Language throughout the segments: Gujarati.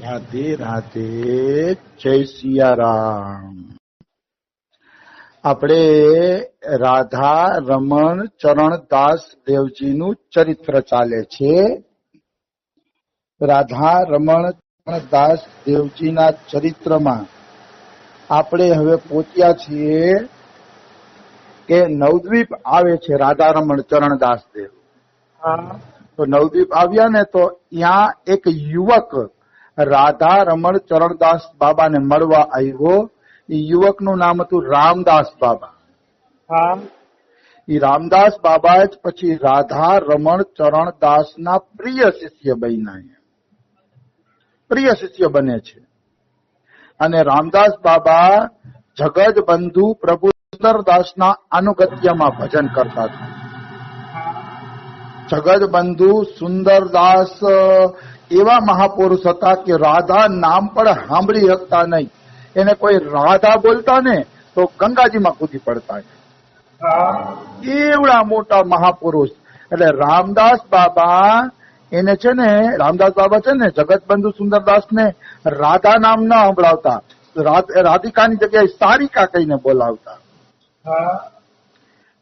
રાધે રાધે, જય સિયારામ. આપણે રાધા રમણ ચરણદાસ દેવજીનું ચરિત્ર ચાલે છે. રાધા રમણ ચરણદાસ દેવજીના ચરિત્રમાં આપણે હવે પહોંચ્યા છીએ કે નવદ્વીપ આવે છે રાધા રમણ ચરણદાસ દેવ. તો નવદ્વીપ આવ્યા ને તો ત્યાં એક યુવક રાધા રમણ ચરણદાસ બાબાને મળવા આવ્યો. એ યુવકનું નામ હતું રામદાસ બાબા. એ રામદાસ બાબા જ પછી રાધા રમણ ચરણદાસના પ્રિય શિષ્ય બન્યા, પ્રિય શિષ્ય બને છે. અને રામદાસ બાબા જગત બંધુ પ્રભુ સુંદરદાસના અનુગત્યમાં ભજન કરતા હતા. જગત બંધુ સુંદરદાસ એવા મહાપુરુષ હતા કે રાધા નામ પણ સાંભળી શકતા નહીં. એને કોઈ રાધા બોલતા ને તો ગંગાજીમાં કૂદી પડતા. એવડા મોટા મહાપુરુષ. એટલે રામદાસ બાબા એને છે ને, રામદાસ બાબા છે ને જગત બંધુ સુંદરદાસ ને રાધા નામ ન સંભળાવતા, રાધિકાની જગ્યાએ સારિકા કહીને બોલાવતા.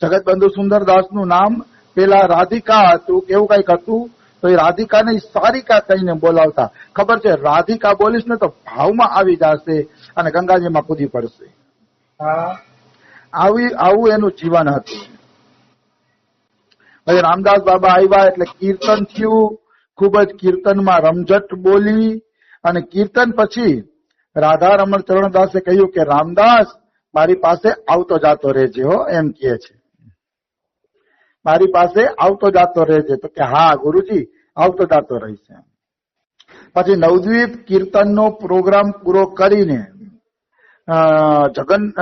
જગત બંધુ સુંદરદાસ નું નામ પેલા રાધિકા હતું, કેવું કઈક હતું. તો એ રાધિકાને સારિકા કહીને બોલાવતા. ખબર છે રાધિકા બોલીશ ને તો ભાવમાં આવી જશે અને ગંગાજીમાં કૂદી પડશે. આવું એનું જીવન હતું. પછી રામદાસ બાબા આવ્યા એટલે કીર્તન થયું. ખૂબ જ કીર્તનમાં રમઝટ બોલી. અને કીર્તન પછી રાધા રમણ ચરણદાસે કહ્યું કે રામદાસ મારી પાસે આવતો જાતો રહેજે હો, એમ કહે છે. મારી પાસે આવતો જાતો રહેજે. તો કે હા ગુરુજી આવતો જાતો રહીશ. પછી નવદ્વીપ કીર્તનનો પ્રોગ્રામ પૂરો કરીને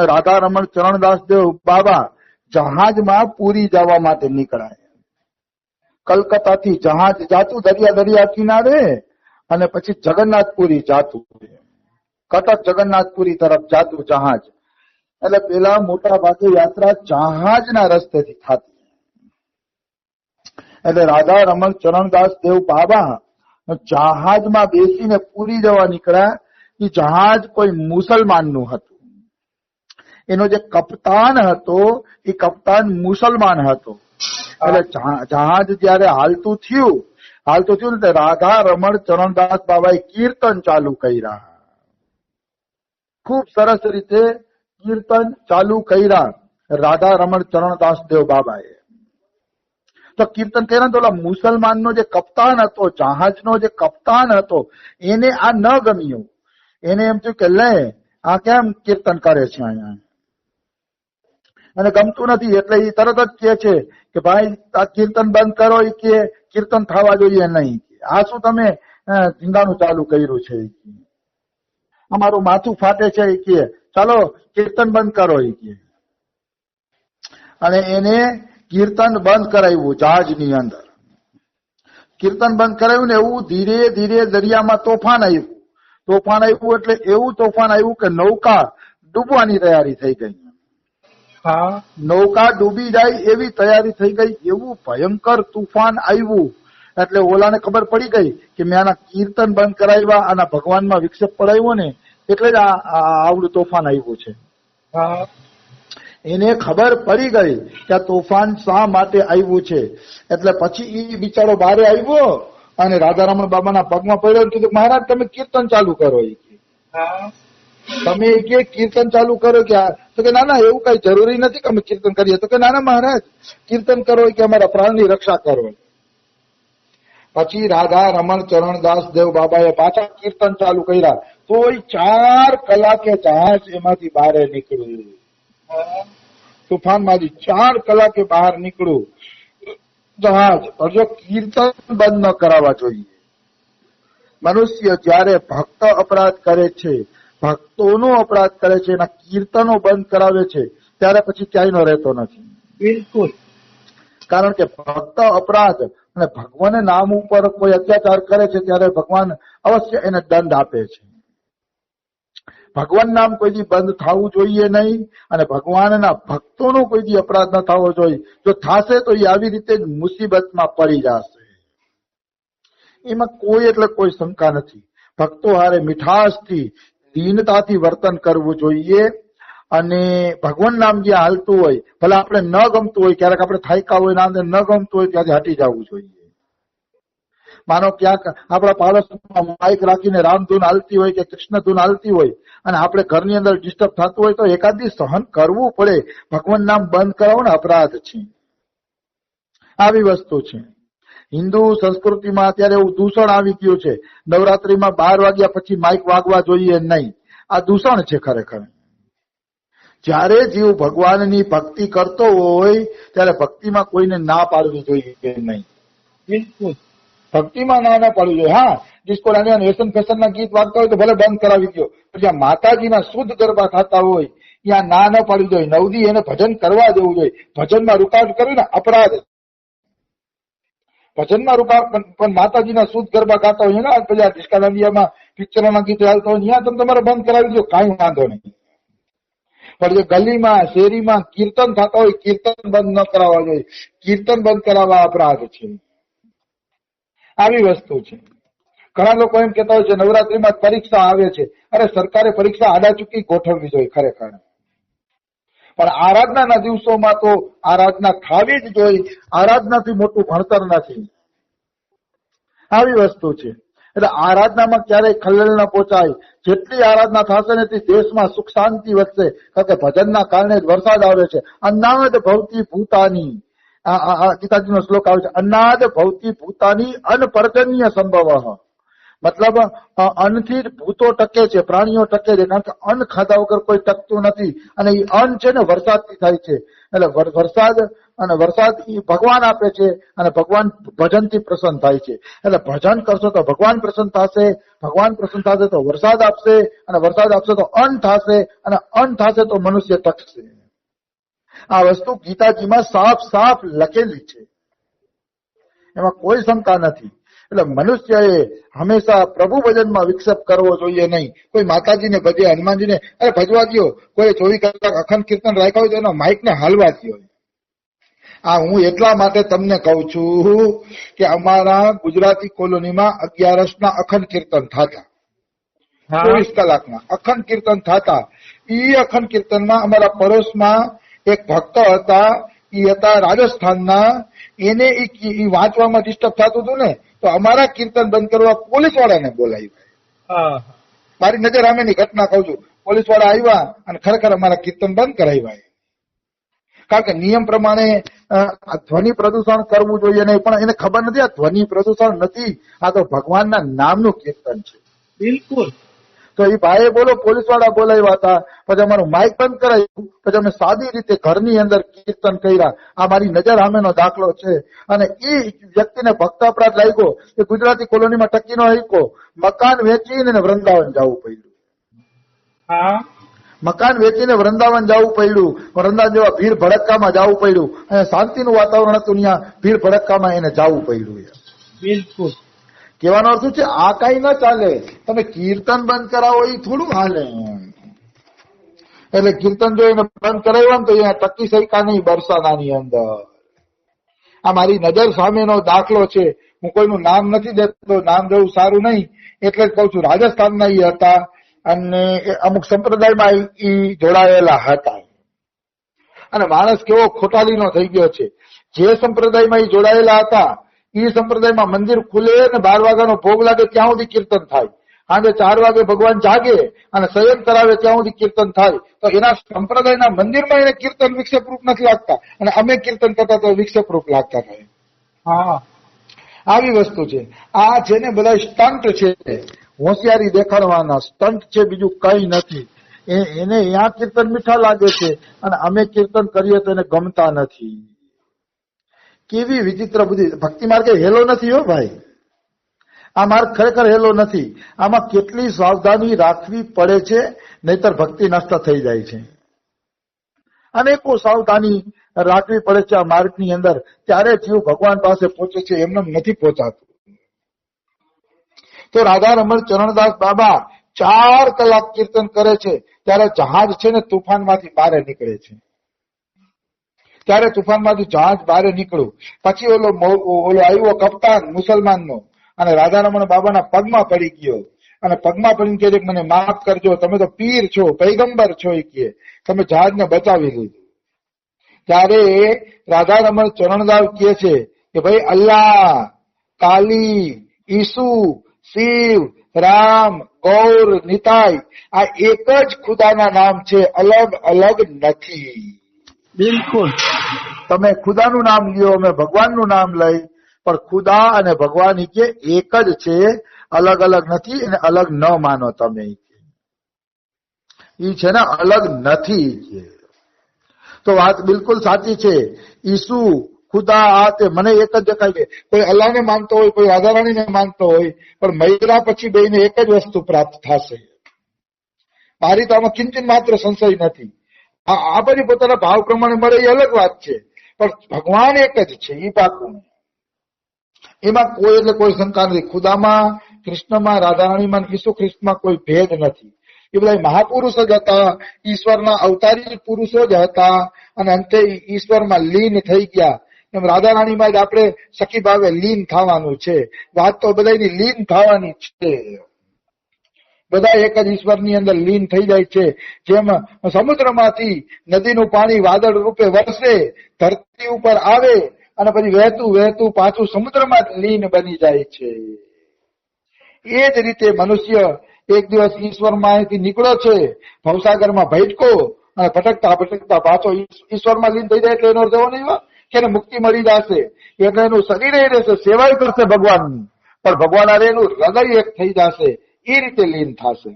રાધા રમણ ચરણદાસ દેવ બાબા જહાજમાં પુરી જવા માટે નીકળાય. કલકત્તાથી જહાજ જાતું દરિયા કિનારે અને પછી જગન્નાથપુરી જાતું, કટક જગન્નાથપુરી તરફ જાતું જહાજ. એટલે પેલા મોટા ભાગે યાત્રા જહાજના રસ્તેથી થતી. એટલે રાધા રમણ ચરણદાસ દેવ બાબા જહાજમાં બેસીને પુરી જવા નીકળ્યા. એ જહાજ કોઈ મુસલમાનનું હતું. એનો જે કપ્તાન હતો એ કપ્તાન મુસલમાન હતો. એટલે જહાજ જયારે હાલતું થયું ને રાધા રમણ ચરણદાસ બાબાએ કીર્તન ચાલુ કર્યા. ખૂબ સરસ રીતે કીર્તન ચાલુ કર્યા રાધા રમણ ચરણદાસ દેવ બાબાએ. તો કીર્તન કર્યા તો મુસલમાનનો જે કપ્તાન હતો, જહાજનો જે કપ્તાન હતો, એને આ ન ગમ્યું. એને એમ થયું કે લે આ કેમ કીર્તન કરે છે અહીંયા, અને ગમતું નથી. એટલે એ તરત જ કહે છે કે ભાઈ આ કીર્તન બંધ કરો. એ કે કીર્તન થવા જોઈએ નહીં. આ શું તમે ધીંગાણું ચાલુ કર્યું છે, અમારું માથું ફાટે છે. એ કે ચાલો કીર્તન બંધ કરો. એ કે અને એને કીર્તન બંધ કરાવ્યું. જહાજની અંદર કીર્તન બંધ કરાવ્યું ને એવું ધીરે ધીરે દરિયામાં તોફાન આવ્યું. તોફાન આવ્યું એટલે એવું તોફાન આવ્યું કે નૌકા ડૂબવાની તૈયારી થઈ ગઈ. નૌકા ડૂબી જાય એવી તૈયારી થઈ ગઈ. એવું ભયંકર તુફાન આવ્યું. એટલે ઓલાને ખબર પડી ગઈ કે મેં આના કીર્તન બંધ કરાવ્યા, આના ભગવાનમાં વિક્ષેપ પડાવ્યો ને એટલે જ આવડું તોફાન આવ્યું છે. એને ખબર પડી ગઈ કે આ તોફાન શા માટે આવ્યું છે. એટલે પછી એ બિચારો બહાર આવ્યો અને રાધા રમણ બાબાના પગમાં પડ્યો. કીધું મહારાજ તમે કીર્તન ચાલુ કરો. તમે કે કીર્તન ચાલુ કરો કે? તો કે ના એવું કઈ જરૂરી નથી કે અમે કીર્તન કરીએ. તો કે ના મહારાજ કીર્તન કરો કે અમારા પ્રાણની રક્ષા કરો. પછી રાધા રમણ ચરણદાસ દેવ બાબાએ પાછા કીર્તન ચાલુ કર્યા. તો 4 કલાકે જહાજ એમાંથી બહાર નીકળ્યું. તુફાનમાંથી 4 કલાકે બહાર નીકળ્યું જહાજ. જો કીર્તન બંધ ન કરાવવા જોઈએ. મનુષ્ય જયારે ભક્ત અપરાધ કરે છે, ભક્તોનો અપરાધ કરે છે, એના કીર્તનો બંધ કરાવે છે, ત્યારે પછી ક્યાંય નો રહેતો નથી. બિલકુલ. કારણ કે ભક્ત અપરાધ અને ભગવાન નામ ઉપર કોઈ અત્યાચાર કરે છે ત્યારે ભગવાન અવશ્ય એને દંડ આપે છે. ભગવાન નામ કોઈ દી બંધ થવું જોઈએ નહીં અને ભગવાનના ભક્તોનો કોઈ દી અપરાધ ન થવો જોઈએ. જો થશે તો એ આવી રીતે મુસીબતમાં પડી જશે. એમાં કોઈ એટલે કોઈ શંકા નથી. ભક્તો હારે મીઠાશથી દીનતાથી વર્તન કરવું જોઈએ. અને ભગવાન નામ જ્યાં હાલતું હોય, ભલે આપણે ન ગમતું હોય, ક્યારેક આપણે થાક્યા હોય નામ ન ગમતું હોય ત્યાંથી હટી જવું જોઈએ. માનો ક્યાંક આપણા પાડોશમાં માઇક રાખીને રામધૂન હાલતી હોય કે કૃષ્ણધૂન હાલતી હોય અને આપણે ઘરની અંદર ડિસ્ટર્બ થતું હોય તો એકાદી સહન કરવું પડે. ભગવાન નામ બંધ કરાવો ને અપરાધ છે. આવી વસ્તુ છે. હિન્દુ સંસ્કૃતિમાં અત્યારે એવું દૂષણ આવી ગયું છે, નવરાત્રીમાં 12 વાગ્યા પછી માઇક વાગવા જોઈએ નહીં. આ દૂષણ છે ખરેખર. જ્યારે જીવ ભગવાનની ભક્તિ કરતો હોય ત્યારે ભક્તિમાં કોઈને ના પાડવી જોઈએ નહીં. બિલકુલ ભક્તિમાં ના પાડવી જોઈએ. હા, ડિસ્કો દાંડિયા વ્યસન ફેશનના ગીત વાગતા હોય તો ભલે બંધ કરાવી દો, પણ જ્યાં માતાજીના શુદ્ધ ગરબા થતા હોય ત્યાં ના ન પાડવી જોઈએ. નવદી એને ભજન કરવા દેવું જોઈએ. ભજનમાં રૂકાવટ કરવી ને અપરાધ. ભજનમાં રૂકાવટ પણ માતાજીના શુદ્ધ ગરબા ગાતા હોય ને પેલા ડિસ્કો દાંડિયામાં પિક્ચરોના ગીત ચાલતા હોય ત્યાં તમે તમારે બંધ કરાવી દો, કાંઈ વાંધો નહીં. પણ જે ગલીમાં શેરીમાં કીર્તન થતા હોય કીર્તન બંધ ન કરાવવા જોઈએ. કીર્તન બંધ કરાવવા અપરાધ છે. આવી વસ્તુ છે. ઘણા લોકો એમ કહેતા હોય છે નવરાત્રીમાં પરીક્ષા આવે છે. અરે સરકારે પરીક્ષા આડાચૂકી ગોઠવવી જોઈએ ખરેખર. પણ આરાધનાના દિવસોમાં તો આરાધના થવી જ જોઈએ. આરાધનાથી મોટું ભણતર નથી. આવી વસ્તુ છે. એટલે આરાધનામાં ક્યારેય ખલેલ ન પહોંચાય. જેટલી આરાધના થશે ને તે દેશમાં સુખ શાંતિ વધશે. કારણ કે ભજનના કારણે જ વરસાદ આવે છે. અન્નાદ ભવતી ભૂતાની, ગીતાજીનો શ્લોક આવે છે, અન્નાદ ભવતી ભૂતાની અનપર્જન્ય સંભવ. મતલબ અન્નથી જ ભૂતો ટકે છે, પ્રાણીઓ ટકે છે. કારણ કે અન્ન ખાધા વગર કોઈ ટકતું નથી. અને એ અન્ન છે ને વરસાદથી થાય છે. એટલે વરસાદ એ ભગવાન આપે છે અને ભગવાન ભજનથી પ્રસન્ન થાય છે. એટલે ભજન કરશો તો ભગવાન પ્રસન્ન થશે, ભગવાન પ્રસન્ન થશે તો વરસાદ આપશે, અને વરસાદ આપશે તો અન્ન થશે, અને અન્ન થશે તો મનુષ્ય ટકશે. આ વસ્તુ ગીતાજીમાં સાફ સાફ લખેલી છે, એમાં કોઈ શંકા નથી. એટલે મનુષ્યએ હંમેશા પ્રભુ ભજનમાં વિક્ષેપ કરવો જોઈએ નહીં. કોઈ માતાજીને ભજે, હનુમાનજીને અરે ભજવા દો. કોઈ 24 કલાક અખંડ કીર્તન રાખ્યા હોય તો એના માઇકને હાલવા દો. આ હું એટલા માટે તમને કહું છું કે અમારા ગુજરાતી કોલોનીમાં 11 અખંડ કીર્તન થતા, 24 કલાકમાં અખંડ કીર્તન થતા. એ અખંડ કીર્તનમાં અમારા પડોશમાં એક ભક્ત હતા, એ હતા રાજસ્થાનના. એને એ વાંચવામાં ડિસ્ટર્બ થતું હતું ને, તો અમારા કીર્તન બંધ કરવા પોલીસ વાળાને બોલાવ્યા. મારી નજર સામેની ઘટના કહું છું. પોલીસ વાળા આવ્યા અને ખરેખર અમારા કીર્તન બંધ કરાવ્યા. કારણ કે નિયમ પ્રમાણે ધ્વનિ પ્રદૂષણ કરવું જોઈએ નહીં. પણ એને ખબર નથી આ ધ્વનિ પ્રદૂષણ નથી, આ તો ભગવાનના નામનું કીર્તન છે. બિલકુલ. તો એ ભાઈએ પોલીસ વાળા બોલાવ્યા હતા. પછી અમારું માઇક બંધ કરાયું. પછી અમે સાદી રીતે ઘરની અંદર કીર્તન કર્યા. આ મારી નજર સામેનો દાખલો છે. અને એ વ્યક્તિને ભક્ત અપરાધ લાગ્યો કે ગુજરાતી કોલોનીમાં ટકી નો શક્યો. મકાન વેચીને વૃંદાવન જવું પડ્યું. મકાન વેચીને વૃંદાવન જવું પડ્યું. વૃંદાવન જેવા ભીડ ભડક્કામાં જવું પડ્યું. અને શાંતિનું વાતાવરણ હતું, ત્યાં ભીડ ભડક્કામાં એને જવું પડ્યું. બિલકુલ. કહેવાનો અર્થ છે આ કઈ ન ચાલે. તમે કીર્તન બંધ કરાવો એ થોડું હાલે. એટલે કીર્તન જો એને બંધ કરાવ્યા ને તો અહીંયા ટકી શક્યા નહીં બરસાનાની અંદર. આ મારી નજર સામેનો દાખલો છે. હું કોઈનું નામ નથી દેતો, નામ દેવું સારું નહીં, એટલે જ કઉ છું. રાજસ્થાનના એ હતા અને અમુક સંપ્રદાયમાં એ જોડાયેલા હતા. અને માણસ કેવો ખોટાલીનો થઈ ગયો છે. જે સંપ્રદાયમાં એ જોડાયેલા હતા એ સંપ્રદાયમાં મંદિર ખુલે ને 12 વાગ્યાનો ભોગ લાગે ત્યાં સુધી કીર્તન થાય. સાંજે 4 વાગે ભગવાન જાગે અને શયન કરાવે ત્યાં સુધી કીર્તન થાય. તો એના સંપ્રદાયના મંદિરમાં એને કીર્તન વિક્ષેપરૂપ નથી લાગતા, અને અમે કીર્તન કરતા તો વિક્ષેપરૂપ લાગતા થાય. આવી વસ્તુ છે. આ છે ને બધા સ્ટન્ટ છે, હોશિયારી દેખાડવાના સ્ટન્ટ છે, બીજું કઈ નથી. એને ત્યાં કીર્તન મીઠા લાગે છે અને અમે કીર્તન કરીએ તો એને ગમતા નથી. કેવી વિચિત્ર બુદ્ધિ. ભક્તિ માર્ગે હેલો નથી હો ભાઈ. આ માર્ગ ખરેખર હેલો નથી. આમાં કેટલી સાવધાની રાખવી પડે છે, નહીતર ભક્તિ નષ્ટ થઈ જાય છે. અનેકો સાવધાની રાખવી પડે છે આ માર્ગની અંદર, ત્યારે જીવ ભગવાન પાસે પહોંચે છે. એમને નથી પહોંચાતું. તો રાધા રમણ ચરણદાસ બાબા 4 કલાક કીર્તન કરે છે ત્યારે જહાજ છે ને તુફાનમાંથી બહાર નીકળે છે. ત્યારે તુફાનમાંથી જહાજ બહાર નીકળ્યું. પછી ઓલો આવ્યો કપ્તાન મુસલમાનનો અને રાધા રમણ બાબાના પગમાં પડી ગયો અને પગમાં પડીને કહે છે કે મને માફ કરજો, તમે તો પીર છો, પૈગંબર છો, એ કહે તમે જહાજને બચાવી લીધું. ત્યારે રાધારમણ ચરણદાસ કહે છે કે ભાઈ અલ્લાહ, કાલી, ઈસુ, શિવ, રામ, ગૌર, નિતાઈ આ એક જ ખુદાના નામ છે, અલગ અલગ નથી. બિલકુલ. તમે ખુદાનું નામ લ્યો, અમે ભગવાનનું નામ લઈ, પણ ખુદા અને ભગવાન કે એક જ છે, અલગ અલગ નથી, એને અલગ ન માનો તમે. ઈ છે ને અલગ નથી. તો વાત બિલકુલ સાચી છે. ઈસુ, ખુદા, આ તે મને એક જ દેખાય છે. કોઈ અલ્લાહને માનતો હોય, કોઈ રાધારાણીને માનતો હોય, પણ મર્યા પછી બેને એક જ વસ્તુ પ્રાપ્ત થશે. મારી તો આમાં કિંચિત માત્ર સંશય નથી. આ બધી પોતાના ભાવ પ્રમાણે મળે એ અલગ વાત છે, પણ ભગવાન એક જ છે એ પાકું. એમાં કોઈ એટલે કોઈ શંકા નથી. ખુદામાં, કૃષ્ણમાં, રાધારાણીમાં, ઈસુ ખ્રિસ્તમાં કોઈ ભેદ નથી. એ બધા મહાપુરુષ જ હતા, ઈશ્વરના અવતારી પુરુષો જ હતા, અને અંતે ઈશ્વરમાં લીન થઈ ગયા. એમ રાધારાણીમાં જ આપણે સખી ભાવે લીન થવાનું છે. વાત તો બધાની લીન થવાની છે. બધા એક જ ઈશ્વરની અંદર લીન થઈ જાય છે. જેમ સમુદ્રમાંથી નદીનું પાણી વાદળ રૂપે વરસે, ધરતી ઉપર આવે અને પછી વહેતું વહેતું પાછું સમુદ્રમાં જ લીન બની જાય છે. એ જ રીતે મનુષ્ય એક દિવસ ઈશ્વરમાં અહીંથી નીકળ્યો છે, ભવસાગરમાં ભટકો અને ભટકતા ભટકતા પાછો ઈશ્વરમાં લીન થઈ જાય એટલે એનો અર્થ એવો નહીં કે એને મુક્તિ મળી જશે. એટલે એનું શરીર એ રહેશે, સેવાય કરશે ભગવાનની, પણ ભગવાન હારે એનું હૃદય એક થઈ જશે. એ રીતે લીન થશે.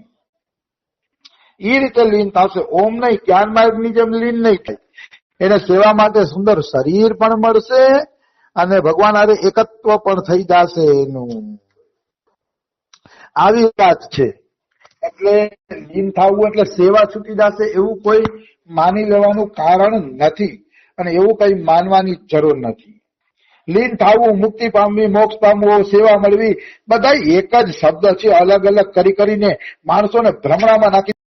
એ રીતે લીન થશે. ઓમ નહીં, જ્ઞાન માર્ગની જેમ લીન નહીં થાય. એને સેવા માટે સુંદર શરીર પણ મળશે અને ભગવાન હારે એકત્વ પણ થઈ જશે એનું. આવી વાત છે. એટલે લીન થવું એટલે સેવા છૂટી જશે એવું કોઈ માની લેવાનું કારણ નથી, અને એવું કઈ માનવાની જરૂર નથી. લીન થવું, મુક્તિ પામવી, મોક્ષ પામવો, સેવા મળવી, બધા એક જ શબ્દ છે. અલગ અલગ કરીને માણસોને ભ્રમણામાં નાખી